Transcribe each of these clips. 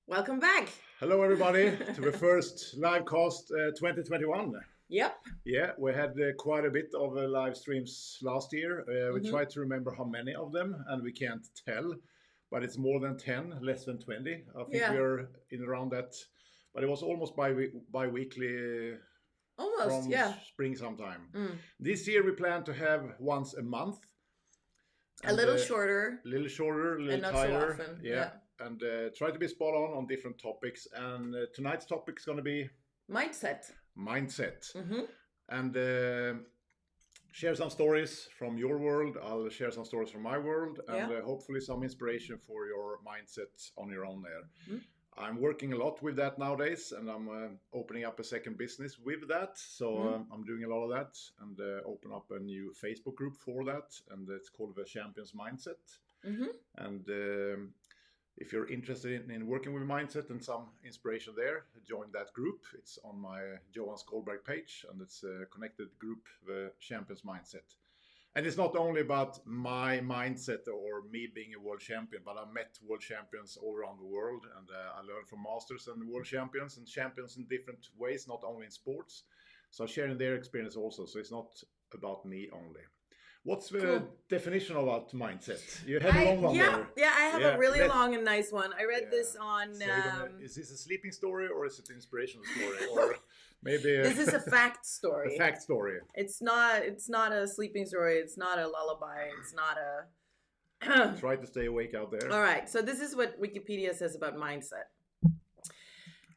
Welcome back. Hello, everybody, to the first live cast 2021. Yep. Yeah, we had quite a bit of live streams last year. We tried to remember how many of them, and we can't tell, but it's more than 10, less than 20. I think we're in around that, but it was almost bi-weekly. Almost, from yeah. spring sometime. This year we plan to have once a month. A little shorter. A little shorter, a little and not tighter. so often. Yeah. And try to be spot on different topics. And tonight's topic is going to be Mindset. And share some stories from your world. I'll share some stories from my world. And hopefully some inspiration for your mindset on your own there. I'm working a lot with that nowadays, and I'm opening up a second business with that. So I'm doing a lot of that, and open up a new Facebook group for that, and it's called the Champions Mindset. And if you're interested in working with mindset and some inspiration there, join that group. It's on my Johan Skålberg page, and it's a connected group, the Champions Mindset. And it's not only about my mindset or me being a world champion, but I met world champions all around the world, and I learned from masters and world champions in different ways, not only in sports. So sharing their experience also. So it's not about me only. What's the definition of mindset? You had a long one there. Yeah, I have a really long and nice one. I read this on... is this a sleeping story or is it an inspirational story? Or maybe... This is a fact story. A fact story. It's not a sleeping story. It's not a lullaby. It's not a... Try to stay awake out there. All right. So this is what Wikipedia says about mindset.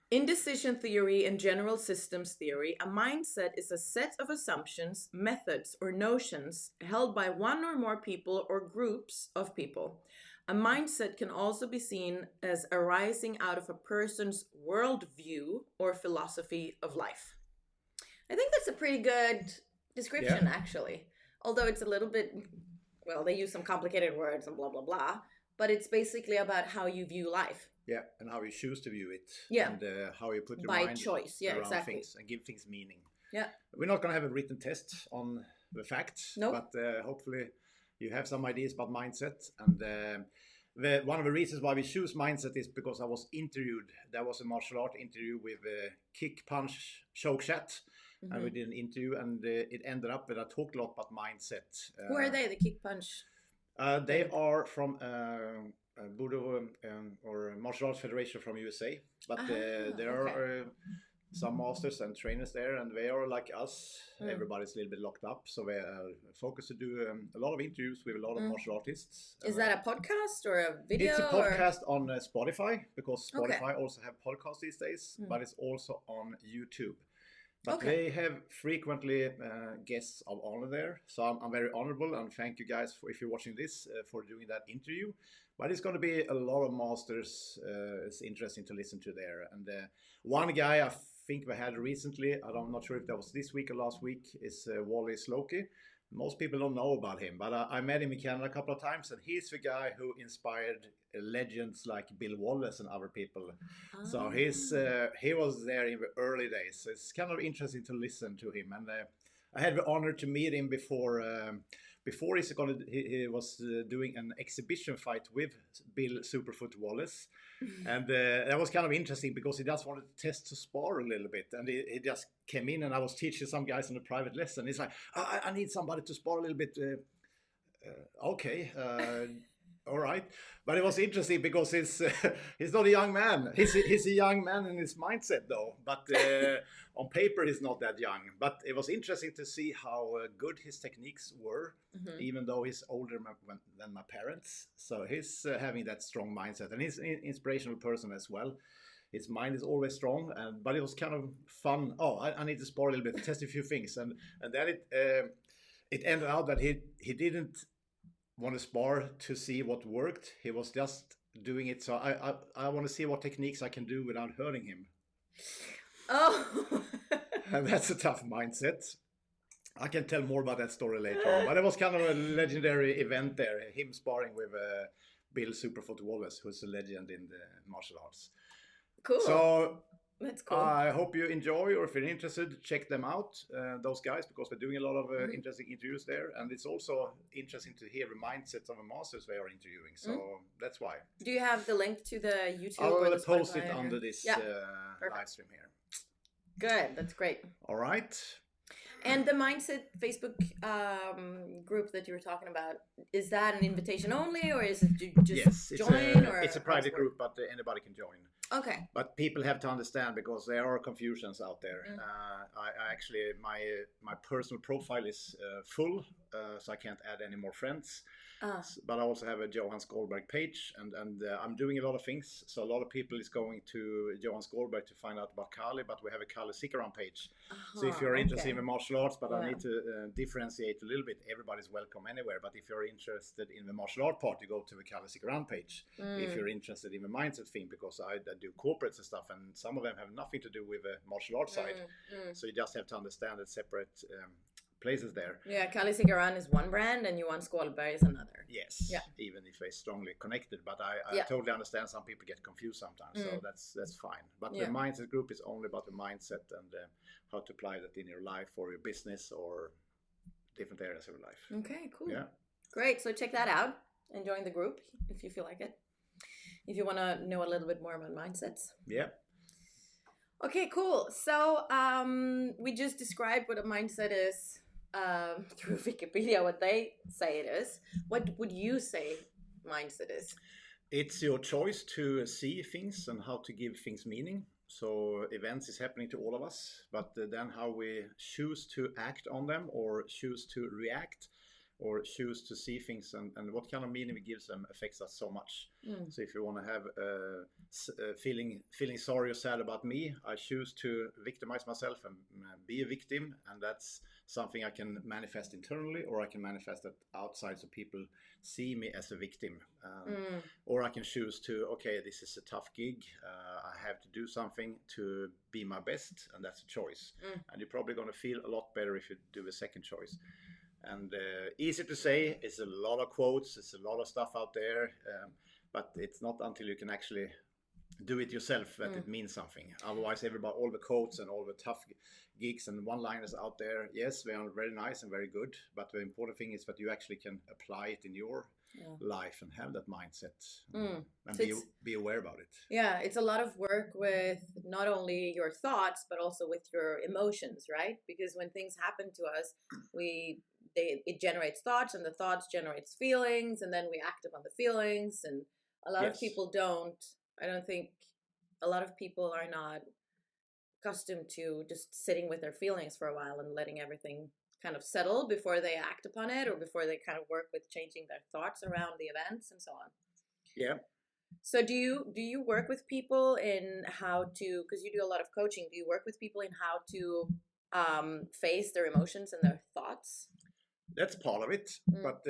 In decision theory and general systems theory, a mindset is a set of assumptions, methods, or notions held by one or more people or groups of people. A mindset can also be seen as arising out of a person's worldview or philosophy of life. I think that's a pretty good description, actually. Although it's a little bit, well, they use some complicated words and blah, blah, blah. But it's basically about how you view life. Yeah, and how you choose to view it. Yeah. And how you put your by mind choice. around things and give things meaning. Yeah. We're not going to have a written test on the facts. Nope. But hopefully you have some ideas about mindset. And one of the reasons why we choose mindset is because I was interviewed. There was a martial art interview with Kick, Punch, Choke, Chat. And we did an interview, and it ended up that I talked a lot about mindset. Who are they, the Kick, Punch? They are from Budo or Martial Arts Federation from USA, but there are some masters and trainers there, and they are like us. Everybody's a little bit locked up, so they are focused to do a lot of interviews with a lot of martial artists. Is that a podcast or a video? It's a podcast on Spotify, because Spotify also have podcasts these days, but it's also on YouTube. But they have frequently guests of honor there. So I'm very honorable, and thank you guys for, if you're watching this, for doing that interview. But it's going to be a lot of masters. It's interesting to listen to there. And one guy I think we had recently, I'm not sure if that was this week or last week, is Wallace. Most people don't know about him, but I met him in Canada a couple of times, and he's the guy who inspired legends like Bill Wallace and other people. So he was there in the early days. So it's kind of interesting to listen to him, and I had the honor to meet him before he was doing an exhibition fight with Bill Superfoot Wallace. And that was kind of interesting because he just wanted to test to spar a little bit. And he just came in, and I was teaching some guys in a private lesson. He's like, I need somebody to spar a little bit. Okay. All right. But it was interesting because he's not a young man. He's a young man in his mindset, though. But on paper, he's not that young. But it was interesting to see how good his techniques were, even though he's older than my parents. So he's having that strong mindset. And he's an inspirational person as well. His mind is always strong. But it was kind of fun. Oh, I need to spar a little bit, test a few things. And then it ended out that he didn't want to spar to see what worked. He was just doing it. So I want to see what techniques I can do without hurting him. Oh. And that's a tough mindset. I can tell more about that story later on. But it was kind of a legendary event there. Him sparring with Bill Superfoot Wallace, who's a legend in the martial arts. Cool. So That's cool. I hope you enjoy, or if you're interested, check them out, those guys, because they're doing a lot of interesting interviews there. And it's also interesting to hear the mindsets of the masters they are interviewing. So that's why. Do you have the link to the YouTube? I'll post it under this live stream here. Good. That's great. All right. And the Mindset Facebook group that you were talking about, is that an invitation only, or is it just join? It's a private group, but anybody can join. Okay. But people have to understand, because there are confusions out there. I actually, my personal profile is full, so I can't add any more friends. But I also have a Johan Skålberg page, and I'm doing a lot of things. So a lot of people is going to Johan Skålberg to find out about Kali, but we have a Kali Sikaran page. So if you're interested in the martial arts, but I need to differentiate a little bit, everybody's welcome anywhere. But if you're interested in the martial art part, you go to the Kali Sikaran page. If you're interested in the mindset thing, because I do corporates and stuff, and some of them have nothing to do with the martial arts side. So you just have to understand the separate places there. Yeah, Kali Sikaran is one brand and Johan Skålberg is another. Yes, even if they're strongly connected. But I totally understand some people get confused sometimes, so that's fine. But the mindset group is only about the mindset and how to apply that in your life or your business or different areas of your life. Okay, cool. Yeah. Great. So check that out and join the group if you feel like it. If you want to know a little bit more about mindsets. Yeah. Okay, cool. So we just described what a mindset is through Wikipedia, what they say it is. What would you say mindset is? It's your choice to see things and how to give things meaning. So events is happening to all of us, but then how we choose to act on them, or choose to react, or choose to see things, and what kind of meaning we give them affects us so much. So if you want to have feeling sorry or sad about me, I choose to victimize myself and be a victim, and that's something I can manifest internally, or I can manifest it outside so people see me as a victim. Or I can choose to, okay, this is a tough gig, I have to do something to be my best, and that's a choice. And you're probably going to feel a lot better if you do the second choice. And easy to say, it's a lot of quotes, it's a lot of stuff out there, but it's not until you can actually do it yourself that it means something. Otherwise, all the quotes and all the tough gigs and one-liners out there, yes, they are very nice and very good, but the important thing is that you actually can apply it in your life and have that mindset and so be aware about it. Yeah, it's a lot of work with not only your thoughts, but also with your emotions, right? Because when things happen to us, it generates thoughts, and the thoughts generates feelings, and then we act upon the feelings. And a lot of people I don't think a lot of people are not accustomed to just sitting with their feelings for a while and letting everything kind of settle before they act upon it, or before they kind of work with changing their thoughts around the events and so on. Yeah. So do you work with people in how to, because you do a lot of coaching, do you work with people in how to face their emotions and their thoughts? That's part of it, but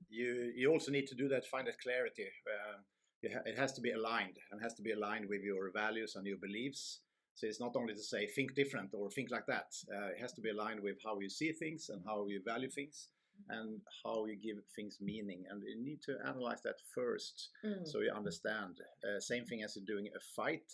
you also need to do that, find that clarity. It has to be aligned, and has to be aligned with your values and your beliefs. So it's not only to say think different or think like that. It has to be aligned with how you see things and how you value things and how you give things meaning. And you need to analyze that first so you understand. Same thing as you're doing a fight.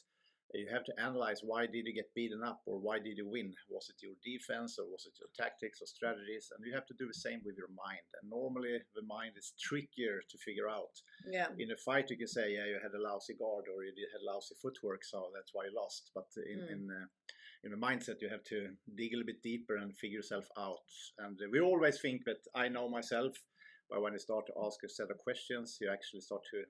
You have to analyze, why did you get beaten up, or why did you win? Was it your defense, or was it your tactics or strategies? And you have to do the same with your mind. And normally the mind is trickier to figure out. Yeah. In a fight, you can say, yeah, you had a lousy guard, or you had lousy footwork, so that's why you lost. But in the mindset, you have to dig a little bit deeper and figure yourself out. And we always think that I know myself, but when you start to ask a set of questions, you actually start to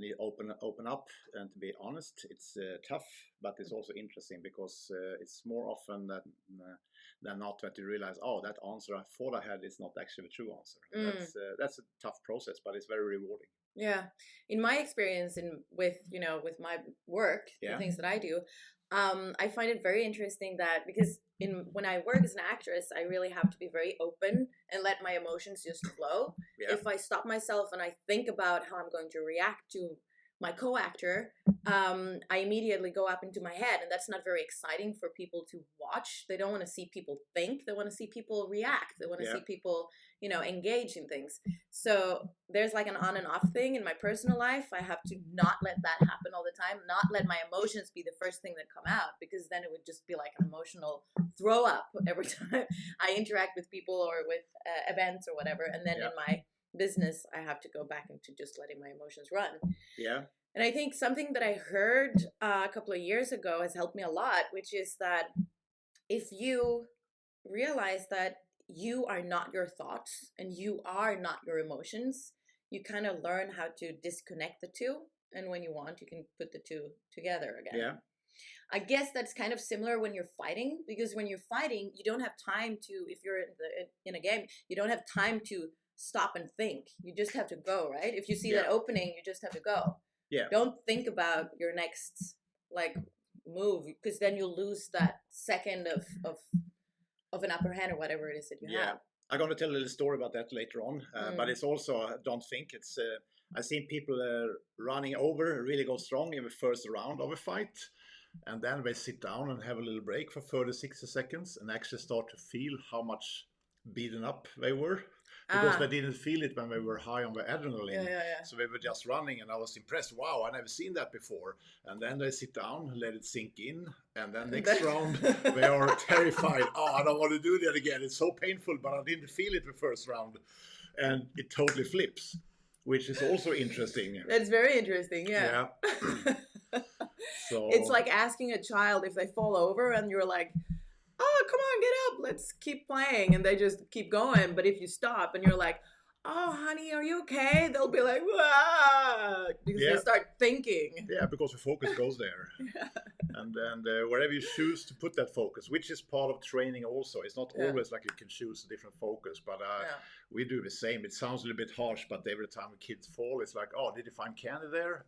you open up, and to be honest, it's tough, but it's also interesting, because it's more often than not that you realize, oh, that answer I thought I had is not actually the true answer. That's a tough process, but it's very rewarding. Yeah, in my experience, with my work, the things that I do, I find it very interesting that, because when I work as an actress, I really have to be very open and let my emotions just flow. Yeah. If I stop myself and I think about how I'm going to react to my co-actor, I immediately go up into my head, and that's not very exciting for people to watch. They don't want to see people think. They want to see people react. They want to see people, engage in things. So there's like an on and off thing in my personal life. I have to not let that happen all the time, not let my emotions be the first thing that come out, because then it would just be like an emotional throw up every time I interact with people or with events or whatever. And then in my business, I have to go back into just letting my emotions run. Yeah. And I think something that I heard a couple of years ago has helped me a lot, which is that if you realize that you are not your thoughts and you are not your emotions, you kind of learn how to disconnect the two. And when you want, you can put the two together again. Yeah. I guess that's kind of similar when you're fighting, because when you're fighting, you don't have time to, if you're in a game, you don't have time to stop and think. You just have to go, right? If you see that opening, you just have to go. Yeah. Don't think about your next move, because then you'll lose that second of an upper hand or whatever it is that you have. I'm going to tell a little story about that later on, but it's also, don't think, it's I've seen people running over, really go strong in the first round of a fight, and then they sit down and have a little break for 30, 60 seconds and actually start to feel how much beaten up they were. Because they didn't feel it when they were high on the adrenaline. So they were just running, and I was impressed. Wow, I never seen that before. And then they sit down, let it sink in, and then next round they are terrified. Oh, I don't want to do that again. It's so painful, but I didn't feel it the first round. And it totally flips, which is also interesting. That's very interesting, yeah. So it's like asking a child if they fall over, and you're like, oh, come on, get up, let's keep playing, and they just keep going. But if you stop and you're like, oh, honey, are you okay? They'll be like, ah, because they start thinking. Yeah, because the focus goes there. And wherever you choose to put that focus, which is part of training also. It's not always like you can choose a different focus, but we do the same. It sounds a little bit harsh, but every time the kids fall, it's like, oh, did you find candy there?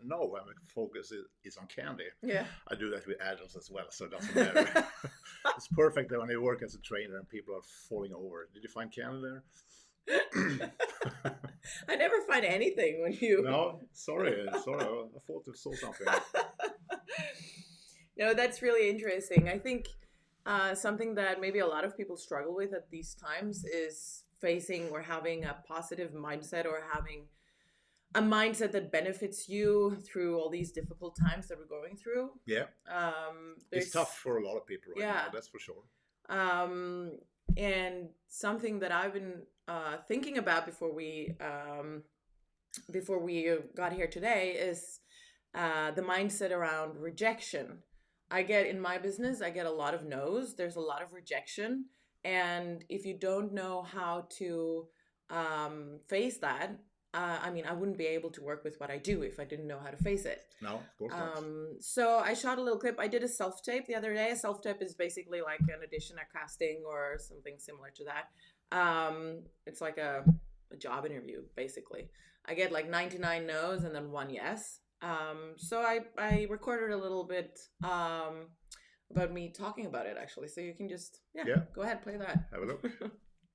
No, when the focus is on candy. Yeah. I do that with adults as well, so it doesn't matter. It's perfect when you work as a trainer and people are falling over. Did you find candy there? I never find anything when you. No, sorry. I thought I saw something. That's really interesting. I think something that maybe a lot of people struggle with at these times is facing or having a positive mindset, or having a mindset that benefits you through all these difficult times that we're going through. Yeah. It's tough for a lot of people right now, that's for sure. And something that I've been thinking about before we got here today is the mindset around rejection. In my business, I get a lot of no's. There's a lot of rejection. And if you don't know how to face that, I wouldn't be able to work with what I do if I didn't know how to face it. No, of course not. So I shot a little clip. I did a self-tape the other day. A self-tape is basically like an audition, a casting, or something similar to that. It's like a job interview, basically. I get like 99 no's and then 1 yes. So I recorded a little bit about me talking about it, actually. So you can just, go ahead, play that. Have a look.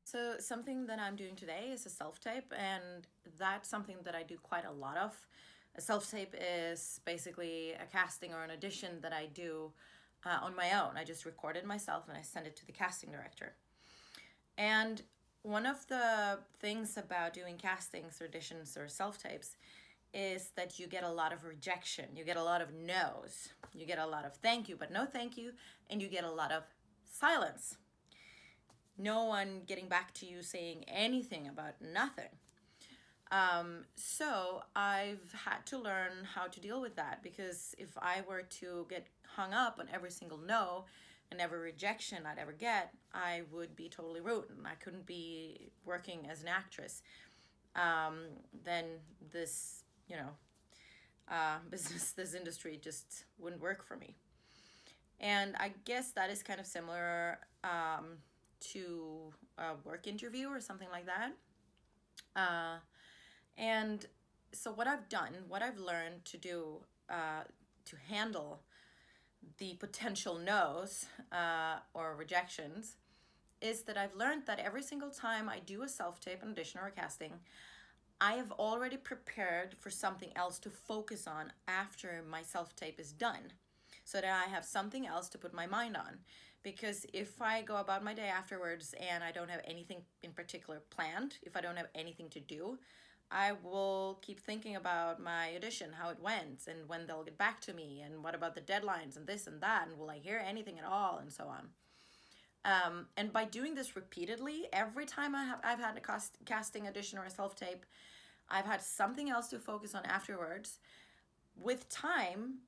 So something that I'm doing today is a self-tape, and that's something that I do quite a lot of. A self-tape is basically a casting or an audition that I do on my own. I just record it myself and I send it to the casting director. And one of the things about doing castings, auditions, or self-tapes is that you get a lot of rejection. You get a lot of no's. You get a lot of thank you, but no thank you. And you get a lot of silence. No one getting back to you saying anything about nothing. So I've had to learn how to deal with that, because if I were to get hung up on every single no and every rejection I'd ever get, I would be totally ruined. I couldn't be working as an actress. Then this, business, this industry just wouldn't work for me. And I guess that is kind of similar to a work interview or something like that. And so what I've learned to do to handle the potential no's or rejections is that I've learned that every single time I do a self-tape, an audition, or a casting, I have already prepared for something else to focus on after my self-tape is done, so that I have something else to put my mind on. Because if I go about my day afterwards and I don't have anything in particular planned, if I don't have anything to do, I will keep thinking about my audition, how it went, and when they'll get back to me, and what about the deadlines, and this and that, and will I hear anything at all, and so on. And by doing this repeatedly, every time I've had a casting audition or a self-tape, I've had something else to focus on afterwards. With time,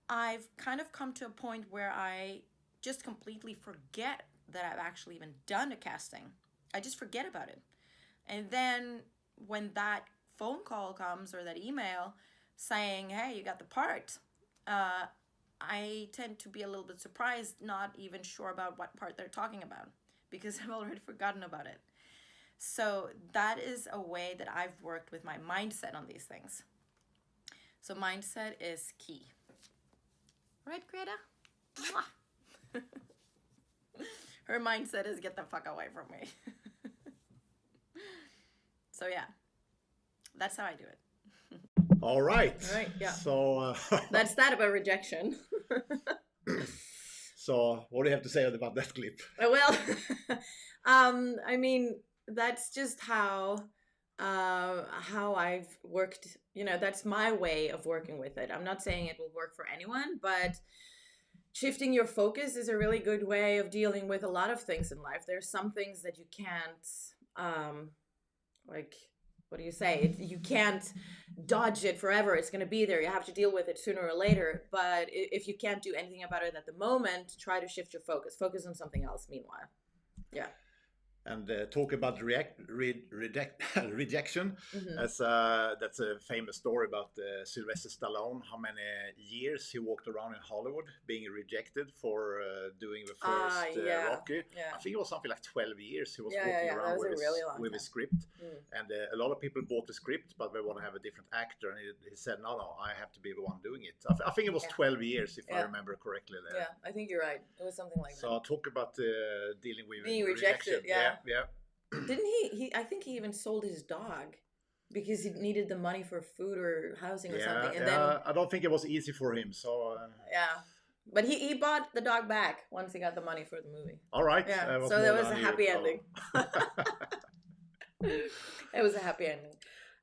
I've kind of come to a point where I just completely forget that I've actually even done a casting. I just forget about it. And then when that phone call comes or that email saying, hey, you got the part, I tend to be a little bit surprised, not even sure about what part they're talking about, because I've already forgotten about it. So that is a way that I've worked with my mindset on these things. So mindset is key. Right, Greta? Mwah. Her mindset is get the fuck away from me. So yeah, that's how I do it. All right. All right, yeah. So that's that about rejection. So what do you have to say about that clip? Well, I mean, that's just how I've worked. You know, that's my way of working with it. I'm not saying it will work for anyone, but shifting your focus is a really good way of dealing with a lot of things in life. There's some things that you can't, like, what do you say? You can't dodge it forever. It's going to be there. You have to deal with it sooner or later. But if you can't do anything about it at the moment, try to shift your focus. Focus on something else meanwhile. Yeah. And talk about rejection. Mm-hmm. That's a famous story about Sylvester Stallone. How many years he walked around in Hollywood being rejected for doing the first Rocky. Yeah. I think it was something like 12 years he was walking around with his script. And a lot of people bought the script, but they want to have a different actor. And he said, no, I have to be the one doing it. I think it was 12 years, if I remember correctly. There. Yeah, I think you're right. It was something like that. So talk about dealing with being rejection. Yeah. Didn't he I think he even sold his dog because he needed the money for food or housing or something. And then I don't think it was easy for him. So but he bought the dog back once he got the money for the movie. All right. Yeah. So that was a happy ending. It was a happy ending.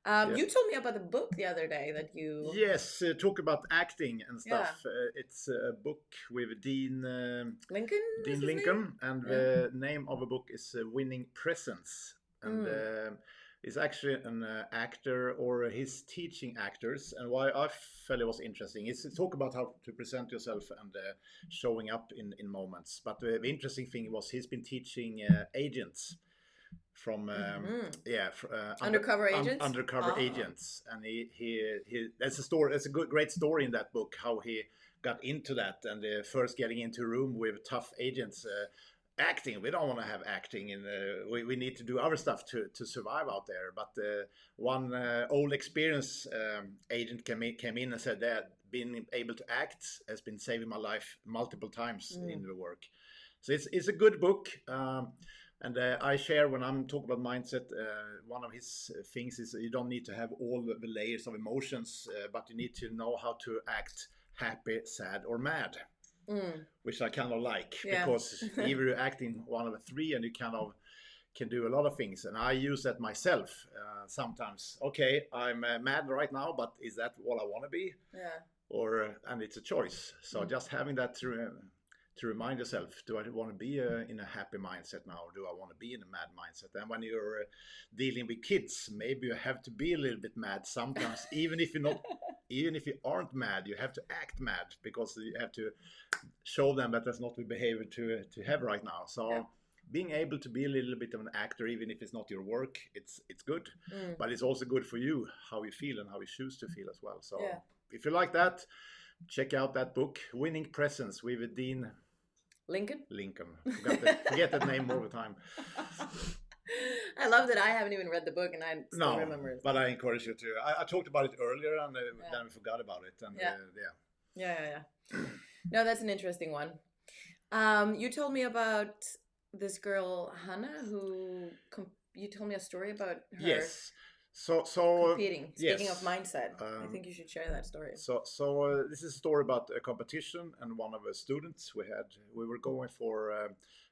You told me about the book the other day that you... Yes, talk about acting and stuff. It's a book with Dean Lincoln. Dean Lincoln, and the name of the book is Winning Presence. And he's actually an actor, or he's teaching actors. And why I felt it was interesting is to talk about how to present yourself and showing up in moments. But the interesting thing was he's been teaching agents. From undercover agents, agents, and he that's a story. That's a great story in that book. How he got into that, and first getting into a room with tough agents, acting. We don't want to have acting, and we need to do other stuff to survive out there. But one old experienced agent came in and said that being able to act has been saving my life multiple times in the work. So it's a good book. And I share when I'm talking about mindset, one of his things is you don't need to have all the layers of emotions, but you need to know how to act happy, sad, or mad, which I kind of like, because either you're acting one of the three and you kind of can do a lot of things. And I use that myself sometimes. Okay, I'm mad right now, but is that what I want to be? Yeah. And it's a choice. So just having that to remind yourself, do I want to be in a happy mindset now, or do I want to be in a mad mindset? And when you're dealing with kids, maybe you have to be a little bit mad sometimes, even if you aren't mad, you have to act mad, because you have to show them that that's not the behavior to have right now. So being able to be a little bit of an actor, even if it's not your work, it's good, but it's also good for you, how you feel and how you choose to feel as well. So if you like that, check out that book, Winning Presence, with Dean Lincoln. Forget that name all the time. I love that I haven't even read the book and I still remember it. But I encourage you to. I talked about it earlier and then I forgot about it. And No, that's an interesting one. You told me about this girl, Hannah, who you told me a story about her. Yes. So competing. Speaking yes. of mindset, I think you should share that story. So this is a story about a competition, and one of the students we were going for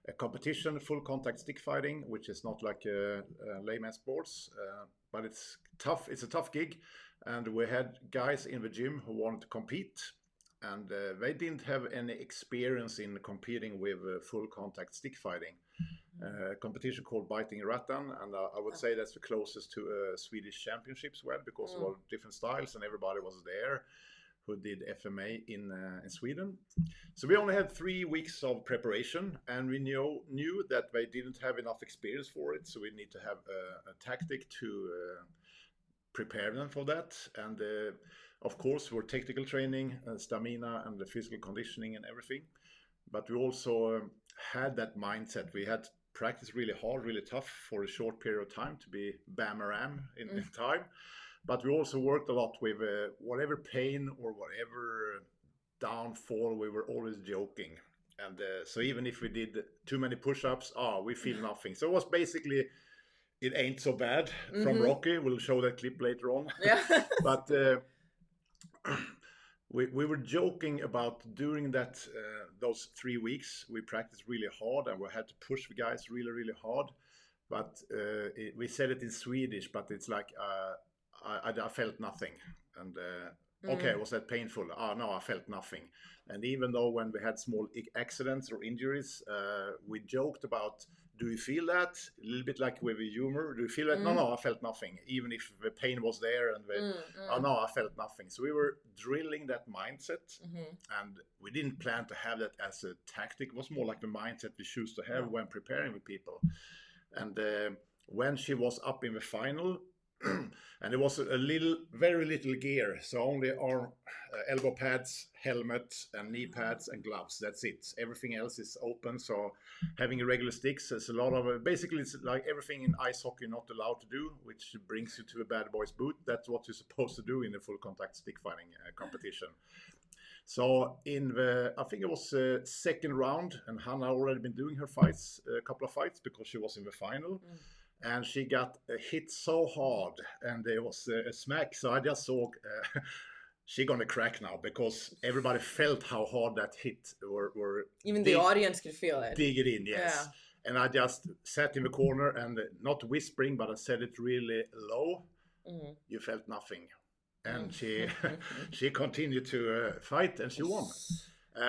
a competition, full contact stick fighting, which is not like layman sports, but it's tough. It's a tough gig, and we had guys in the gym who wanted to compete, and they didn't have any experience in competing with full contact stick fighting. Competition called Biting Rattan, and I would say that's the closest to Swedish championships were, because of all different styles, and everybody was there who did FMA in Sweden. So we only had 3 weeks of preparation, and we knew that they didn't have enough experience for it, so we need to have a tactic to prepare them for that. And of course, for technical training, stamina, and the physical conditioning and everything. But we also had that mindset. We had practiced really hard, really tough for a short period of time to be bam-a-ram in time. But we also worked a lot with whatever pain or whatever downfall, we were always joking. And so even if we did too many push-ups, we feel nothing. So it was basically, it ain't so bad from Rocky. We'll show that clip later on. Yeah. But we were joking about during those 3 weeks, we practiced really hard, and we had to push the guys really, really hard. But we said it in Swedish, but it's like, I felt nothing. And okay, was that painful? No, I felt nothing. And even though when we had small accidents or injuries, we joked about, do you feel that? A little bit like with humor. Do you feel that? No, I felt nothing. Even if the pain was there, and no, I felt nothing. So we were drilling that mindset, and we didn't plan to have that as a tactic. It was more like the mindset we choose to have when preparing with people. And when she was up in the final, and it was very little gear, so only our elbow pads, helmet, and knee pads and gloves. That's it. Everything else is open. So having irregular sticks is a lot of basically it's like everything in ice hockey not allowed to do, which brings you to a bad boy's boot. That's what you're supposed to do in a full contact stick fighting competition. So I think it was second round, and Hanna already been doing her fights, a couple of fights, because she was in the final. And she got hit so hard, and there was a smack. So I just saw she's gonna crack now, because everybody felt how hard that hit. Even the audience could feel it. Dig it in, yes. Yeah. And I just sat in the corner and not whispering, but I said it really low. You felt nothing, and she continued to fight, and she won.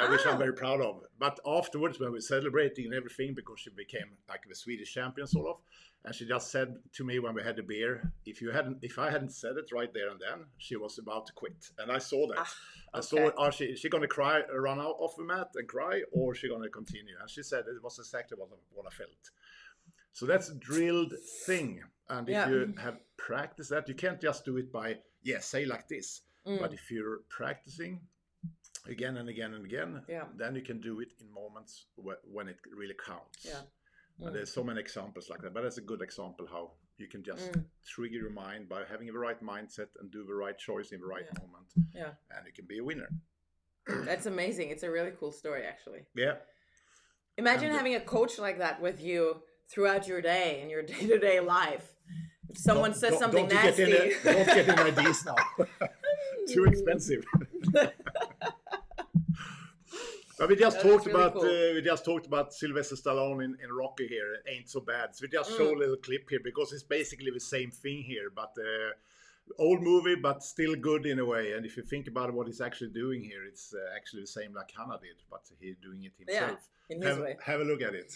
Which I'm very proud of. But afterwards, when we were celebrating and everything, because she became like the Swedish champion sort of, and she just said to me when we had the beer, if I hadn't said it right there and then, she was about to quit. And I saw that. I saw, she going to cry, run out off the mat and cry, or she going to continue? And she said it was exactly what I felt. So that's a drilled thing. And if you have practiced that, you can't just do it by, say like this. But if you're practicing again and again and again, then you can do it in moments when it really counts. And there's so many examples like that, but that's a good example how you can just trigger your mind by having the right mindset and do the right choice in the right moment. And you can be a winner. That's amazing. It's a really cool story, actually. Yeah. Imagine having a coach like that with you throughout your day and your day-to-day life. If someone says something nasty. Don't get in ideas now. Too expensive. But we just talked about Sylvester Stallone in Rocky here. It ain't so bad. So we just show a little clip here, because it's basically the same thing here, but old movie, but still good in a way. And if you think about what he's actually doing here, it's actually the same like Hanna did, but he's doing it himself. Yeah, in his way. Have a look at it.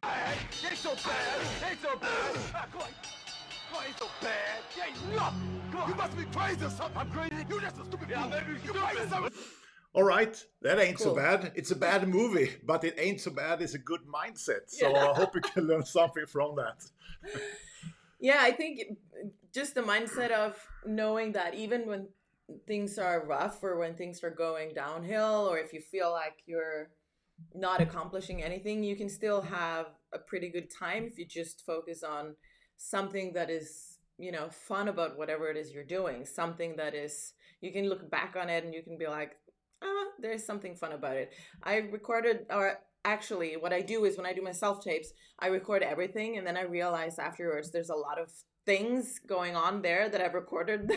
Ain't so bad. Ain't so bad. Come on, ain't so bad. You ain't nothing. Come on. You must be crazy or something. I'm crazy. You just a stupid fool. You crazy something. All right, that ain't so bad. It's a bad movie, but it ain't so bad. It's a good mindset. So I hope you can learn something from that. Yeah, I think just the mindset of knowing that even when things are rough or when things are going downhill, or if you feel like you're not accomplishing anything, you can still have a pretty good time if you just focus on something that is, fun about whatever it is you're doing. Something that is, you can look back on it and you can be like, there's something fun about it. I recorded, or actually what I do is when I do my self-tapes, I record everything, and then I realize afterwards there's a lot of things going on there that I've recorded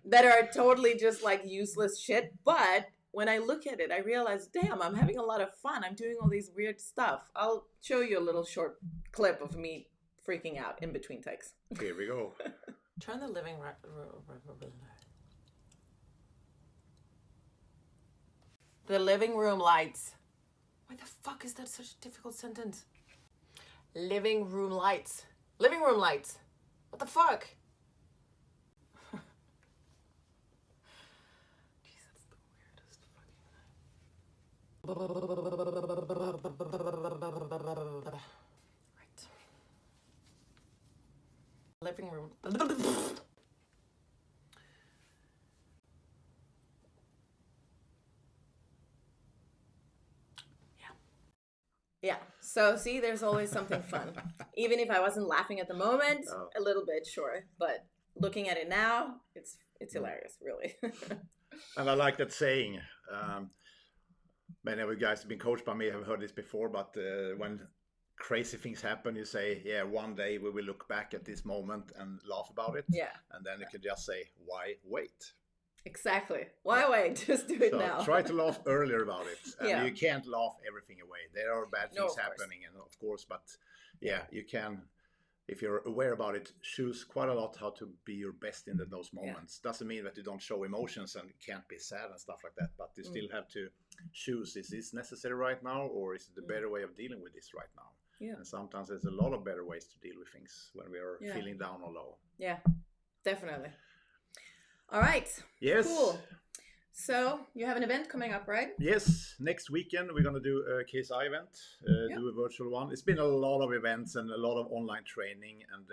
that are totally just like useless shit. But when I look at it, I realize, damn, I'm having a lot of fun. I'm doing all these weird stuff. I'll show you a little short clip of me freaking out in between takes. Here we go. Turn the living room. The living room lights. Why the fuck is that such a difficult sentence? Living room lights. Living room lights. What the fuck? Jeez, that's the weirdest fucking... Right. Living room. Yeah. So see, there's always something fun. Even if I wasn't laughing at the moment, a little bit, sure. But looking at it now, it's hilarious, really. And I like that saying. Many of you guys have been coached by me, have heard this before, but when crazy things happen, you say, yeah, one day we will look back at this moment and laugh about it. Yeah. And then you can just say, why wait? Exactly. Why wait? Just do it now. Try to laugh earlier about it. And Yeah. you can't laugh everything away. There are bad No, things of course. happening, and of course, but yeah, you can, if you're aware about it, choose quite a lot how to be your best in those moments. Doesn't mean that you don't show emotions and can't be sad and stuff like that, but you still have to choose, is this necessary right now, or is it a better way of dealing with this right now? Yeah. And sometimes there's a lot of better ways to deal with things when we are feeling down or low. Yeah, definitely. All right. Yes. Cool. So you have an event coming up, right? Yes, next weekend we're going to do a KSI event, do a virtual one. It's been a lot of events and a lot of online training, and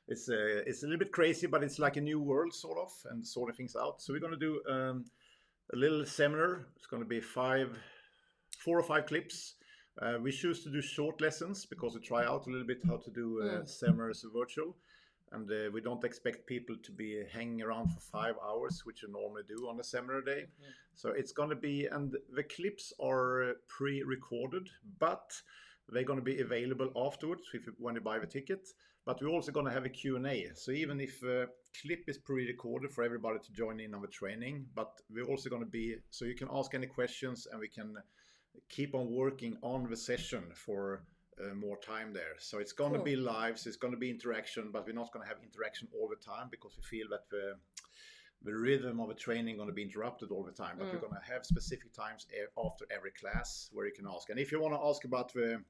it's a little bit crazy, but it's like a new world sort of, and sorting things out. So we're going to do a little seminar. It's going to be 4 or 5 clips. We choose to do short lessons because we try out a little bit how to do seminars virtual. And we don't expect people to be hanging around for 5 hours, which you normally do on a seminar day. So it's going to be, and the clips are pre-recorded, but they're going to be available afterwards when you buy the ticket. But we're also going to have a Q&A. So even if a clip is pre-recorded for everybody to join in on the training, but we're also going to be, so you can ask any questions and we can keep on working on the session for more time there. So it's going to be live, so it's going to be interaction, but we're not going to have interaction all the time because we feel that the rhythm of a training going to be interrupted all the time. But we're going to have specific times after every class where you can ask. And if you want to ask about the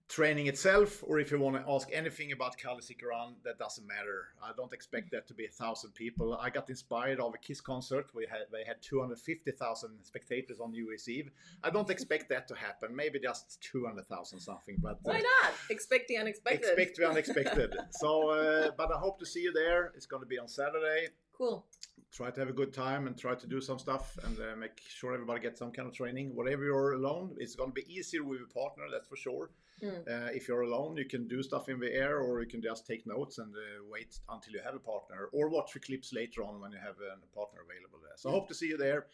training itself, or if you want to ask anything about Kali Sikaran, that doesn't matter. I don't expect that to be 1,000 people. I got inspired of a KISS concert. They had 250,000 spectators on New Year's Eve. I don't expect that to happen. Maybe just 200,000 something. But why not? Expect the unexpected. Expect the unexpected. So, but I hope to see you there. It's going to be on Saturday. Cool. Try to have a good time and try to do some stuff and make sure everybody gets some kind of training. Whatever you're alone, it's going to be easier with a partner, that's for sure. If you're alone, you can do stuff in the air, or you can just take notes and wait until you have a partner, or watch the clips later on when you have a partner available there. So I hope to see you there.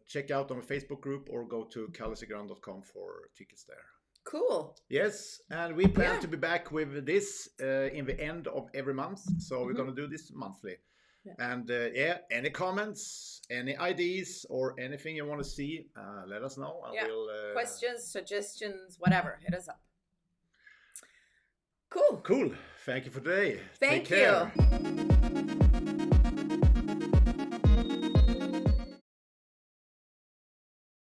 Check out on the Facebook group or go to kalisikaran.com for tickets there. Cool. Yes, and we plan to be back with this in the end of every month. So we're going to do this monthly. And any comments, any ideas, or anything you want to see, let us know. We'll, questions, suggestions, whatever, hit us up. Cool. Thank you for today. Thank Take care. you.